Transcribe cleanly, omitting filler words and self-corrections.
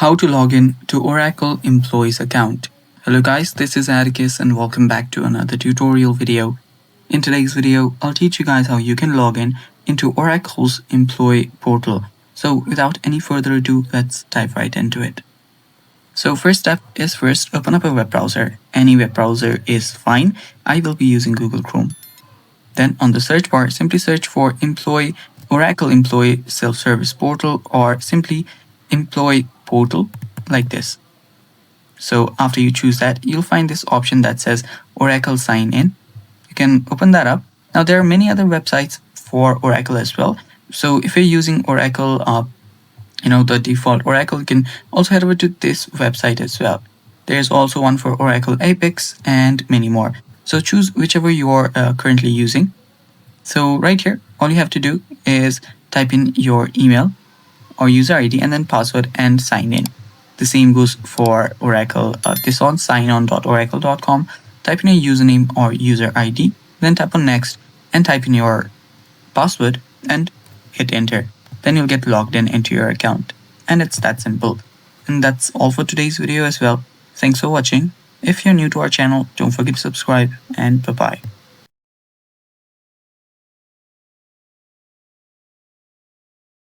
How to log in to Oracle Employees account. Hello guys, this is Atticus and welcome back to another tutorial video. In today's video, I'll teach you guys how you can log in into Oracle's employee portal. So without any further ado, let's dive right into it. So first step is first open up a web browser. Any web browser is fine. I will be using Google Chrome. Then on the search bar, simply search for Oracle Employee Self-Service Portal or simply Employee Portal like this. So after you choose that, you'll find this option that says Oracle Sign In. You can open that up. Now there are many other websites for Oracle as well. So if you're using Oracle, the default Oracle, you can also head over to this website as well. There's also one for Oracle Apex and many more. So choose whichever you're currently using. So right here, all you have to do is type in your email or user ID and then password and sign in. The same goes for Oracle. This on signon.oracle.com. Type in your username or user ID, then tap on next and type in your password and hit enter. Then you'll get logged in into your account. And it's that simple. And that's all for today's video as well. Thanks for watching. If you're new to our channel, don't forget to subscribe and bye-bye.